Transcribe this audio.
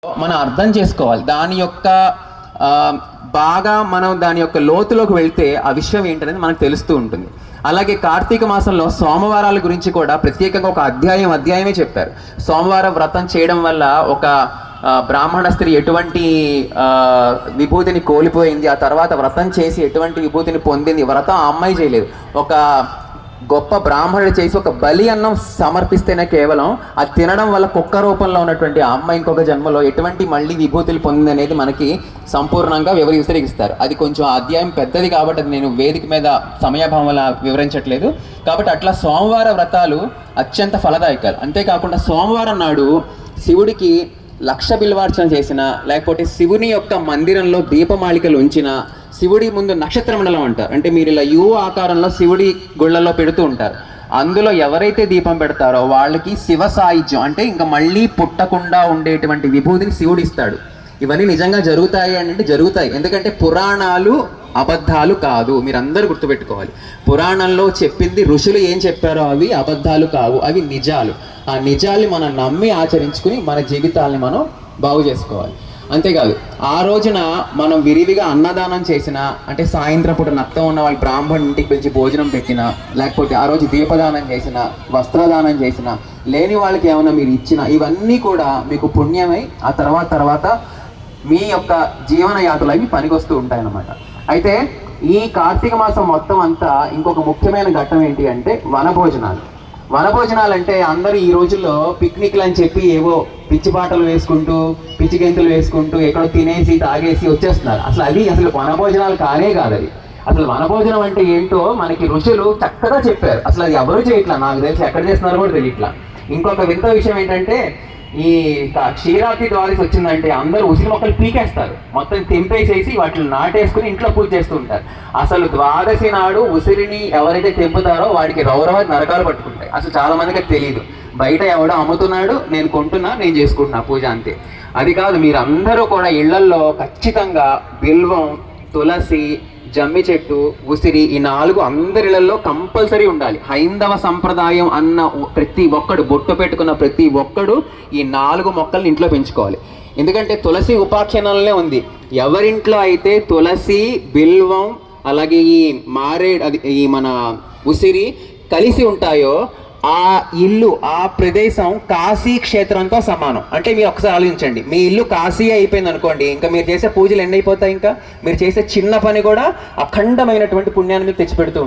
మనం అర్థం చేసుకోవాలి దాని యొక్క బాగా మనం దాని యొక్క లోతులోకి వెళ్తే ఆ విషయం ఏంటనేది మనకు తెలుస్తూ ఉంటుంది. అలాగే కార్తీక మాసంలో సోమవారాల గురించి కూడా ప్రత్యేకంగా ఒక అధ్యాయమే చెప్పారు. సోమవార వ్రతం చేయడం వల్ల ఒక బ్రాహ్మణ స్త్రీ ఎటువంటి విభూతిని కోల్పోయింది, ఆ తర్వాత వ్రతం చేసి ఎటువంటి విభూతిని పొందింది. వ్రతం ఆ అమ్మాయి చేయలేదు, ఒక గొప్ప బ్రాహ్మణుడు చేసి ఒక బలి అన్నం సమర్పిస్తేనే కేవలం అది తినడం వల్ల కుక్క రూపంలో ఉన్నటువంటి ఆ అమ్మాయి ఇంకొక జన్మలో ఎటువంటి మళ్ళీ విభూతులు పొందింది అనేది మనకి సంపూర్ణంగా వివరిస్తారు. అది కొంచెం అధ్యాయం పెద్దది కాబట్టి అది నేను వేదిక మీద సమయాభావం వల్ల వివరించట్లేదు. కాబట్టి అట్లా సోమవార వ్రతాలు అత్యంత ఫలదాయకాలు. అంతేకాకుండా సోమవారం నాడు శివుడికి 1,00,000 బిల్వార్చన చేసిన, లేకపోతే శివుని యొక్క మందిరంలో దీపమాలికలు ఉంచిన, శివుడి ముందు నక్షత్ర మండలం అంటారు, అంటే మీరు ఇలా యూ ఆకారంలో శివుడి గుళ్ళలో పెడుతూ ఉంటారు. అందులో ఎవరైతే దీపం పెడతారో వాళ్ళకి శివ సాయుధ్యం, అంటే ఇంకా మళ్ళీ పుట్టకుండా ఉండేటువంటి విభూతిని శివుడు ఇస్తాడు. ఇవన్నీ నిజంగా జరుగుతాయి అంటే జరుగుతాయి, ఎందుకంటే పురాణాలు అబద్ధాలు కాదు. మీరందరూ గుర్తుపెట్టుకోవాలి, పురాణంలో చెప్పింది ఋషులు ఏం చెప్పారో అవి అబద్ధాలు కావు, అవి నిజాలు. ఆ నిజాల్ని మనం నమ్మి ఆచరించుకుని మన జీవితాల్ని మనం బాగు చేసుకోవాలి. అంతేకాదు ఆ రోజున మనం విరివిగా అన్నదానం చేసిన, అంటే సాయంత్రం పూట నత్తం ఉన్న వాళ్ళ బ్రాహ్మణుడి ఇంటికి పిలిచి భోజనం పెట్టిన, లేకపోతే ఆ రోజు దీపదానం చేసిన, వస్త్రదానం చేసిన, లేని వాళ్ళకి ఏమైనా మీరు ఇచ్చిన, ఇవన్నీ కూడా మీకు పుణ్యమై ఆ తర్వాత మీ యొక్క జీవన యాత్రలు అవి పనికొస్తూ ఉంటాయన్నమాట. అయితే ఈ కార్తీక మాసం మొత్తం అంతా ఇంకొక ముఖ్యమైన ఘట్టం ఏంటి అంటే వనభోజనాలు. వనభోజనాలు అంటే అందరూ ఈ రోజుల్లో పిక్నిక్లు అని చెప్పి ఏవో పిచ్చి పాటలు వేసుకుంటూ, పిచ్చి గెంతులు వేసుకుంటూ ఎక్కడో తినేసి తాగేసి వచ్చేస్తున్నారు. అసలు వనభోజనాలు కానే కాదు. అది అసలు వనభోజనం అంటే ఏంటో మనకి ఋషులు చక్కగా చెప్పారు. అసలు అది ఎవరు చేయట్లా, నాకు తెలిసి ఎక్కడ చేస్తున్నారో కూడా తెలియట్లా. ఇంకొక వింత విషయం ఏంటంటే ఈ క్షీరాబ్ది ద్వాదశి వచ్చిందంటే అందరూ ఉసిరి మొక్కలు పీకేస్తారు, మొత్తం తెంపేసేసి వాటిని నాటేసుకుని ఇంట్లో పూజ చేస్తూ ఉంటారు. అసలు ద్వాదశి నాడు ఉసిరిని ఎవరైతే తెంపుతారో వాడికి రౌరవ నరకాలు పట్టుకుంటాయి. అసలు చాలా మందికి తెలియదు. బయట ఎవడో అమ్ముతున్నాడు, నేను కొంటున్నా, నేను చేసుకుంటున్నా పూజ, అంతే. అది కాదు, మీరందరూ కూడా ఇళ్లల్లో ఖచ్చితంగా బిల్వం, తులసి, జమ్మి చెట్టు, ఉసిరి, ఈ 4 అందరిలలో కంపల్సరీ ఉండాలి. హైందవ సంప్రదాయం అన్న ప్రతి ఒక్కడు, బొట్టు పెట్టుకున్న ప్రతి ఒక్కడు ఈ 4 మొక్కల్ని ఇంట్లో పెంచుకోవాలి. ఎందుకంటే తులసి ఉపాఖ్యానంలోనే ఉంది, ఎవరింట్లో అయితే తులసి, బిల్వం, అలాగే ఈ మారేడు, అది ఈ మన ఉసిరి కలిసి ఉంటాయో ఆ ఇల్లు, ఆ ప్రదేశం కాశీ క్షేత్రంతో సమానం. అంటే మీరు ఒకసారి ఆలోచించండి, మీ ఇల్లు కాశీ అయిపోయింది అనుకోండి, ఇంకా మీరు చేసే పూజలు ఎన్ని అయిపోతాయి, ఇంకా మీరు చేసే చిన్న పని కూడా అఖండమైనటువంటి పుణ్యాన్ని మీకు తెచ్చిపెడుతూ